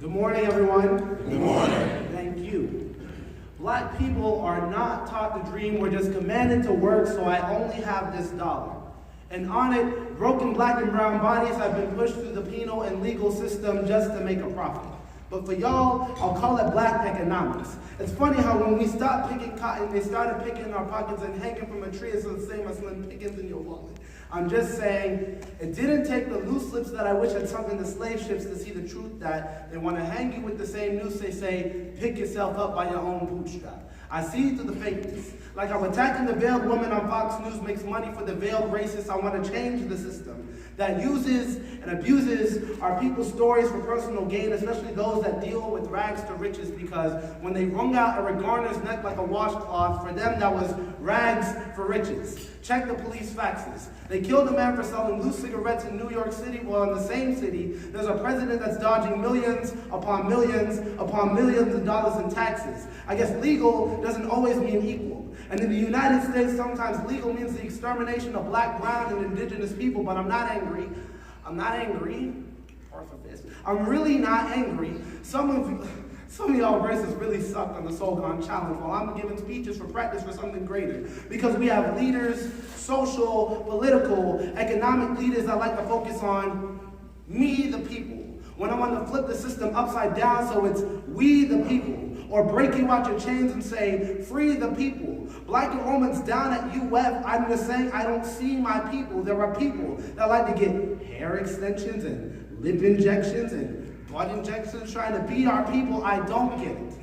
Good morning, everyone. Good morning. Thank you. Black people are not taught to dream. We're just commanded to work, so I only have this dollar. And on it, broken black and brown bodies have been pushed through the penal and legal system just to make a profit. But for y'all, I'll call it black economics. It's funny how when we stopped picking cotton, they started picking our pockets and hanging from a tree. It's the same as Slim Pickens in your wallet. I'm just saying, it didn't take the loose lips that I wish had sunk in the slave ships to see the truth that they want to hang you with the same noose they say, pick yourself up by your own bootstrap. I see through the fakeness. Like how attacking the veiled woman on Fox News makes money for the veiled racists, I want to change the system that uses and abuses our people's stories for personal gain, especially those that deal with rags to riches, because when they wrung out Eric Garner's neck like a washcloth, for them that was rags for riches. Check the police faxes. They killed a man for selling loose cigarettes in New York City, while in the same city, there's a president that's dodging millions upon millions upon millions of dollars in taxes. I guess legal doesn't always mean equal. And in the United States, sometimes legal means the extermination of black, brown, and indigenous people, but I'm not angry. I'm not angry. I'm really not angry. Some of y'all races really sucked on the Soul Gone Challenge while I'm giving speeches for practice for something greater. Because we have leaders, social, political, economic leaders that like to focus on me, the people. When I want to flip the system upside down so it's we, the people. Or break you out your chains and say, free the people. Black Romans down at UF, I'm just saying I don't see my people. There are people that like to get hair extensions and lip injections and butt injections trying to beat our people. I don't get it.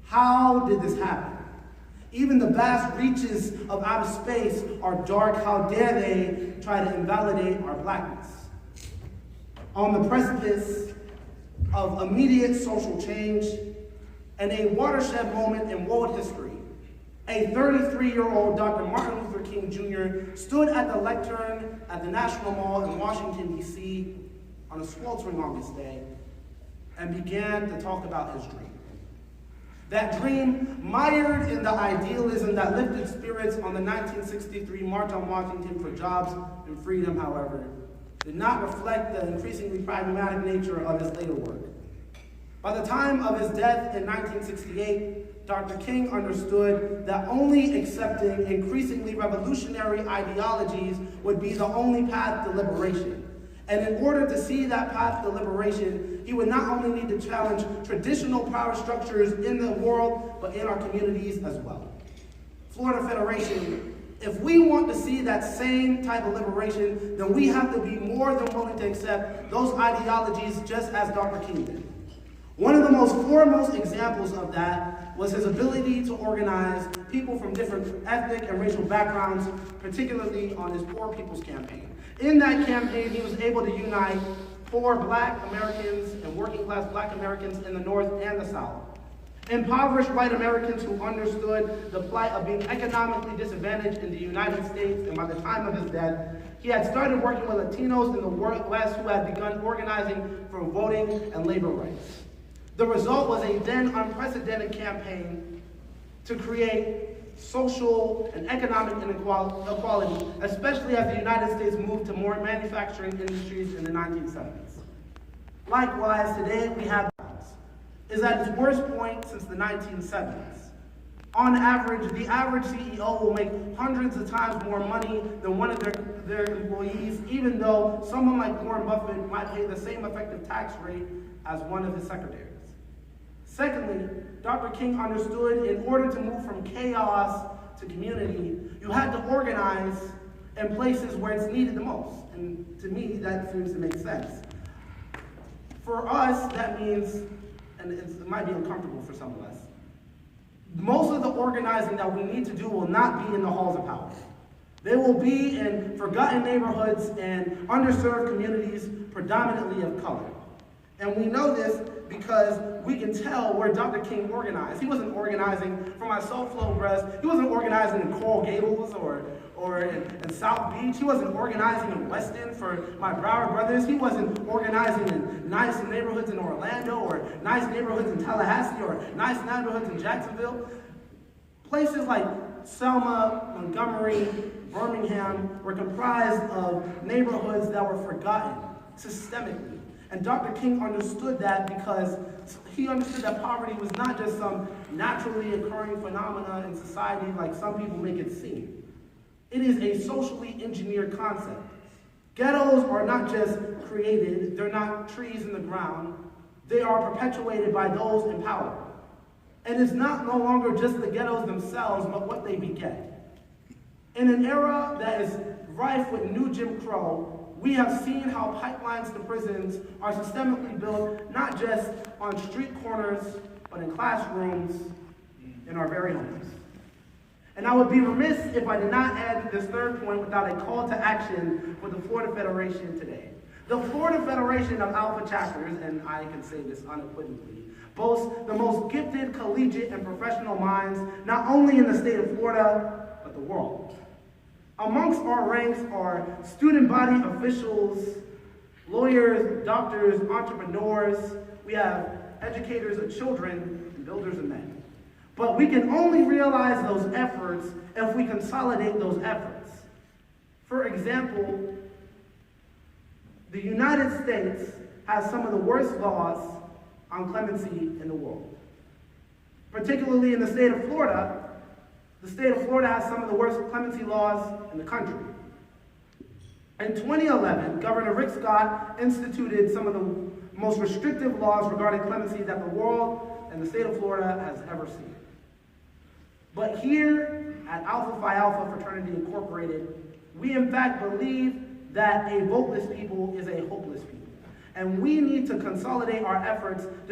How did this happen? Even the vast reaches of outer space are dark. How dare they try to invalidate our blackness? On the precipice of immediate social change and a watershed moment in world history, a 33-year-old Dr. Martin Luther King Jr. stood at the lectern at the National Mall in Washington, D.C. on a sweltering August day and began to talk about his dream. That dream, mired in the idealism that lifted spirits on the 1963 March on Washington for jobs and freedom, however, did not reflect the increasingly pragmatic nature of his later work. By the time of his death in 1968, Dr. King understood that only accepting increasingly revolutionary ideologies would be the only path to liberation. And in order to see that path to liberation, he would not only need to challenge traditional power structures in the world, but in our communities as well. Florida Federation, if we want to see that same type of liberation, then we have to be more than willing to accept those ideologies just as Dr. King did. One of the most foremost examples of that was his ability to organize people from different ethnic and racial backgrounds, particularly on his Poor People's Campaign. In that campaign, he was able to unite poor black Americans and working class black Americans in the North and the South. Impoverished white Americans who understood the plight of being economically disadvantaged in the United States, and by the time of his death, he had started working with Latinos in the West who had begun organizing for voting and labor rights. The result was a then unprecedented campaign to create social and economic inequality, especially as the United States moved to more manufacturing industries in the 1970s. Likewise, today we have is at its worst point since the 1970s. On average, the average CEO will make hundreds of times more money than one of their employees, even though someone like Warren Buffett might pay the same effective tax rate as one of his secretaries. Secondly, Dr. King understood in order to move from chaos to community, you had to organize in places where it's needed the most. And to me, that seems to make sense. For us, that means, and it might be uncomfortable for some of us, most of the organizing that we need to do will not be in the halls of power. They will be in forgotten neighborhoods and underserved communities, predominantly of color. And we know this because we can tell where Dr. King organized. He wasn't organizing for my Soulflow Breast. He wasn't organizing in Coral Gables or in South Beach. He wasn't organizing in Weston for my Broward brothers. He wasn't organizing in nice neighborhoods in Orlando or nice neighborhoods in Tallahassee or nice neighborhoods in Jacksonville. Places like Selma, Montgomery, Birmingham were comprised of neighborhoods that were forgotten systemically. And Dr. King understood that because he understood that poverty was not just some naturally occurring phenomena in society like some people make it seem. It is a socially engineered concept. Ghettos are not just created, they're not trees in the ground, they are perpetuated by those in power. And it's not no longer just the ghettos themselves, but what they beget. In an era that is rife with new Jim Crow, we have seen how pipelines to prisons are systemically built, not just on street corners, but in classrooms, in our very homes. And I would be remiss if I did not add this third point without a call to action for the Florida Federation today. The Florida Federation of Alpha Chapters, and I can say this unequivocally, boasts the most gifted collegiate and professional minds, not only in the state of Florida, but the world. Amongst our ranks are student body officials, lawyers, doctors, entrepreneurs. We have educators of children and builders of men. But we can only realize those efforts if we consolidate those efforts. For example, the United States has some of the worst laws on clemency in the world. Particularly in the state of Florida, has some of the worst clemency laws in the country. In 2011, Governor Rick Scott instituted some of the most restrictive laws regarding clemency that the world and the state of Florida has ever seen. But here at Alpha Phi Alpha Fraternity Incorporated, we in fact believe that a voteless people is a hopeless people. And we need to consolidate our efforts to